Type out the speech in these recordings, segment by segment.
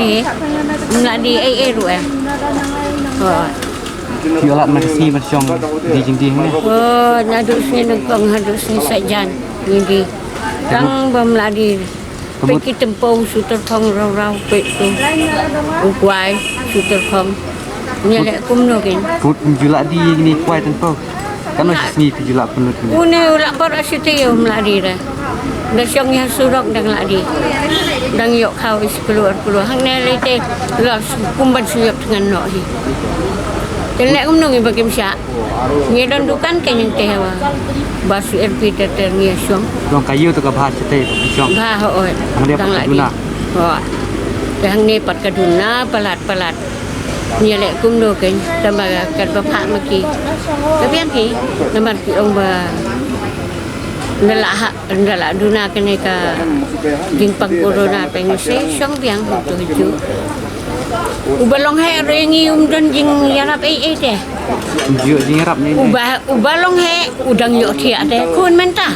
Ni meladi ru em. Violat makasi macam di jending ni. Oh, naduk sini nengkong haduk sini sajan. Ini. Kang meladi. Pergi tempau suter phong rau pek tu. Ukwai suter phong. Nyalek kumno kin. Put julat di ni kuai tanpa. Kan sini julat penut ni. Une ulak bar asitio meladi dah. Dah syongnya surok dah meladi. Dang yok kau is keluar hang ne lete las kumban suyap dengan nok hi. Telek kumno ngi bakim syak. Ngi dan dukan kan yang tewa. Basu RP teter ngi syong. Long kayu tu ke bahas cete syong. Bah oi. Dang lagi. Oh. Dang ne pat kaduna palat. Nyelek kumno kan tambah kat bapak maki. Tapi yang ki nambar ki ong ba Nalak duna kene ka jingpang corona pengse syong biang tu ju. Ubalong he rengi dan jing yarap deh. Ju jing yarap ni. Ubalong he udang yo thiak deh kun mentah.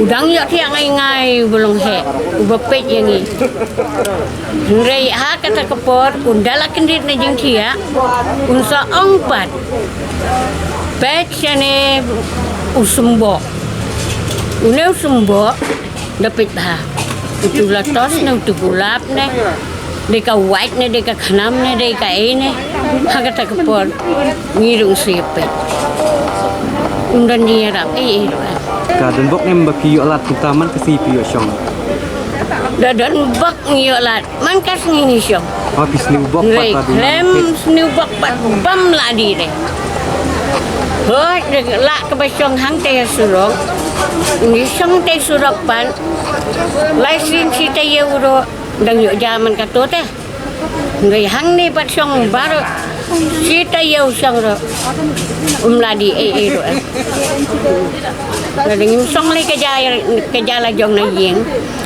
Udang yo thiak ngai ubalong he. Ubapet yang ni. Rei ha kata kepor undala kendit na jing thiak. Unsa ongpat. Pet sene usumbo. Uneu sumbo dapat bah. Itu latos ne itu gulap ne. Deka white ne deka khanam ne deka ne. Hagata kepor ngirung sipe. Undan dia rap Ka dan bok ne mbaki yo lat taman ke si piyo syong. Dadan bak ngiyo lat man kas ngi syong. Habis ni bok pat pa. Lem sniu bak pat bam la di de. Hoi la ke basyong hang te surok. Ni syong te surok pan. Lai sin si te euro dang yo jaman ka to te. Ngai hang ni pat syong baru si te eu syong ro. Ladi ro. Là ngim song le ke jala jong na yeng.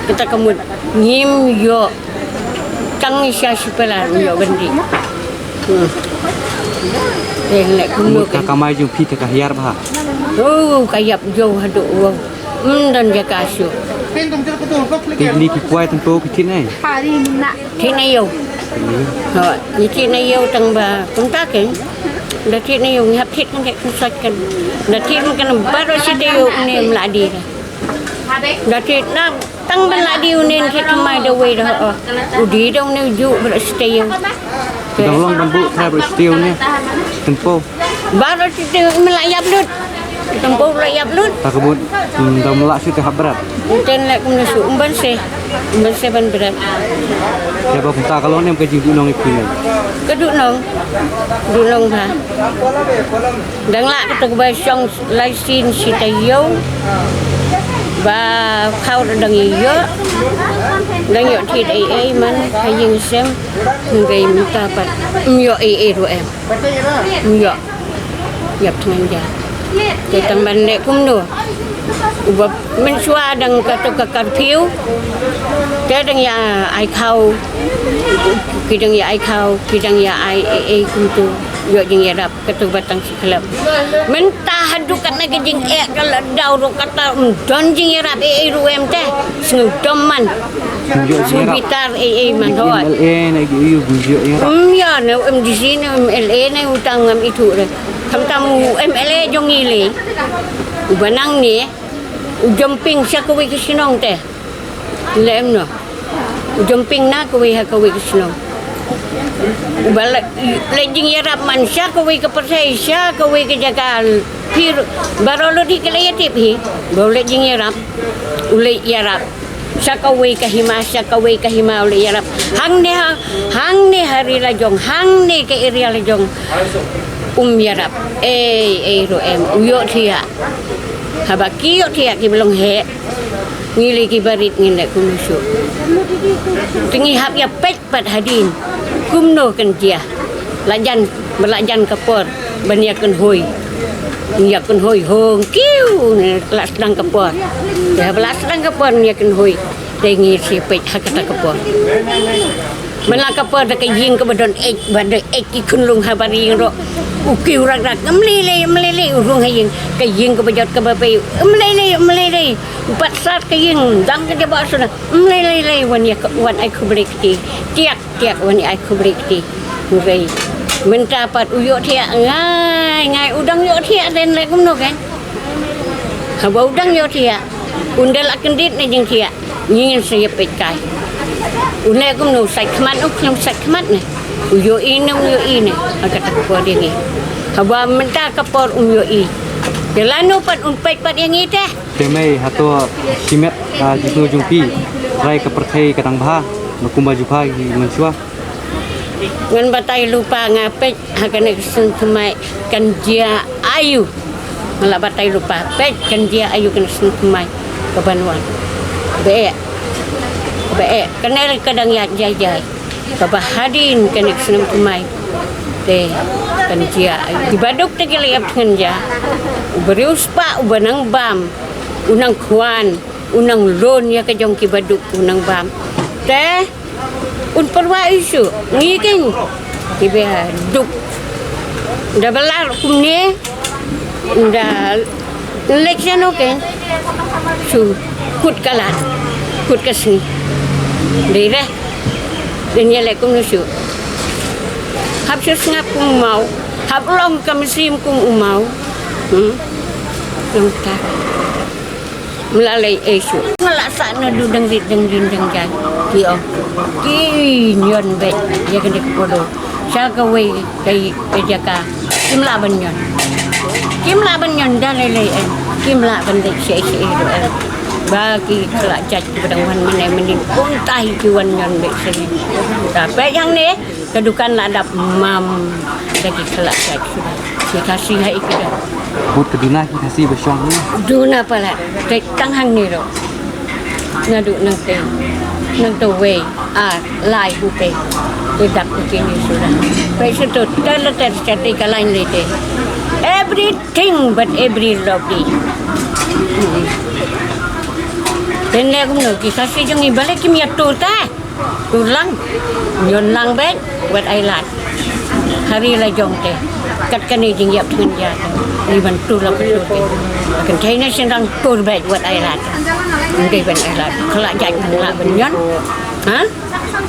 Kita kemud ngim yo kang isya sipela yo bendi. Lek kumno ka kamai jung pi te ka hiar bah. Oh, kayap jauh haduk wang. Dan jaga asyuk. Ni ki kuai tanpa ki tin ai. Tin ayo. Ha, ni tin ayo tang ba kunta ke. Da tin ayo ngap tit kan ke kusat kan. Da tin kan baru si ayo ni meladi. Da tin na tang meladi unen ki tamai da we da. Udi dong ne ju berstay. Dah long bambu saya berstiu ni. Tanpa Baru si melayap lut. Tempoh layap lut. tak kebun dah melak si tahap berat. Dan lek kumno su umban se ban berat. Ya ba kunta kalau ni ke jibu nong iku ni. Keduk nong ha. Dang lak kita basyong laisin si tayo. Ba khau dang yo. Dang yo thit ai man haying sem ngai minta pat. Yo ro em. Yo. Yap thang ja. Tentang bandek kumno. Ubah mensua dang kata karfiu. Kadang ya ai kau. Kidang ya ai kau, kidang ya ai kumtu. Yo jing ya rap kata batang siklap. Mentah haduk kat nak jing kalau dau ro kata don jing ya rap ruem teh. Sengudoman. Bitar man hot. LA nak gi bujo ya. Ya ne di sini LA ne utang ngam itu dah. Tamu MLA jong ile. Ubanang ni ujumping siya kuwi kisinong te. Lem no. Ujumping na kuwi ha kuwi kisinong. Ubala lejing yarap man siya kuwi kepersai siya kuwi kejagal. Pir barolo di kelayatip hi. Boleh jing yarap. Ule yarap. Siya kuwi kahima ule yarap. Hang ni hari lajong, hang ni ke area lajong. Yarap ro em uyo thia habaki yo thia ki belong he ngili ki barit ngile kumusu tingi hap ya pet pat hadin kumno kan dia lajan belajan kapor banyakan hoi nyakan hoi hong kiu la sedang kapor ya belas sedang kapor nyakan hoi tengi si pet hakata kapor Melaka pada ke ying ke badan pada ki kunlung habari ro ukiu rak melele urung haying ke ying ke bajot ke bapai melele empat saat ke ying dang ke jaba suna melele wan ai kubrik tiak wan ai kubrik ti ngai mendapat uyok tiak ngai udang yok tiak den le kumno kan haba udang yok tiak undal akan dit ne jing tiak ngin saya pekai Unai kum no sai khmat klem sai khmat ne uyo ini agak takpo dia ni haba menta kapor uyo i kelano pat pat yang itu Temai hato simet jitu jumpi rai ke perthai kadang bah nukumba jupa gi mensua ngan batai lupa ngapet hakane sun kumai kan dia ayu mala batai lupa pet kan dia ayu kan sun kumai ke Banwan kenal kadang jai kabahadin kanik senam kumai te kan dia dibaduk te kali apngan ja uberius pa ubanang bam unang kwan unang lon ya ke jong kibaduk unang bam te un perwa isu ngiking tibe duk da belar kumne da election oke su kut kalat kut kasni Dere, dan nyelek kum nusu. Hab ngap kum mau, hab long kamsim kum umau. Nangka. Melalui isu. Ngelaksa dudang jai. Kio. Ki nyon bet ya kene kodo. Sagawe kai pejaka. Kimla banyon dalele en. Kimla bandek sei bagi kelajat kepada mana puntai juan yang berseni. Tapi yang ni kedukan ladap mam bagi kelajat sudah. Dikasih hai kita. Bud keduna kasih besyong ni. Duna pala. Tang hang ni ro. Ngadu nang te. Nang to way lai bupe. Tidak begini sudah. Baik itu terletak cantik lain lete. Everything but every lovely. Dan aku nak kisah sejauh ni balik kimi atur ta, tulang, nyon lang bet, buat ailat. Hari la jong te, kat kani jing yap dengan dia, ni bantu lah betul te. Akan China sedang tur bet buat ailat. Mungkin ben ailat, kelak jat kelak benyon,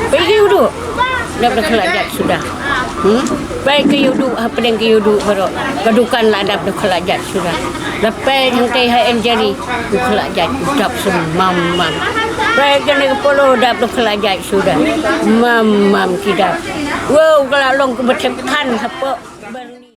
pergi udu, dapat kelak jat sudah. Baik ke yudu, apa yang ke yudu baru kedukan lah dapat kelak jat sudah. Lepas yang teh hai jadi kelajat ucap semam. Baik kena kepolo dapat kelajat sudah. Mam tidak. Wow kalau long ke bertepan apa.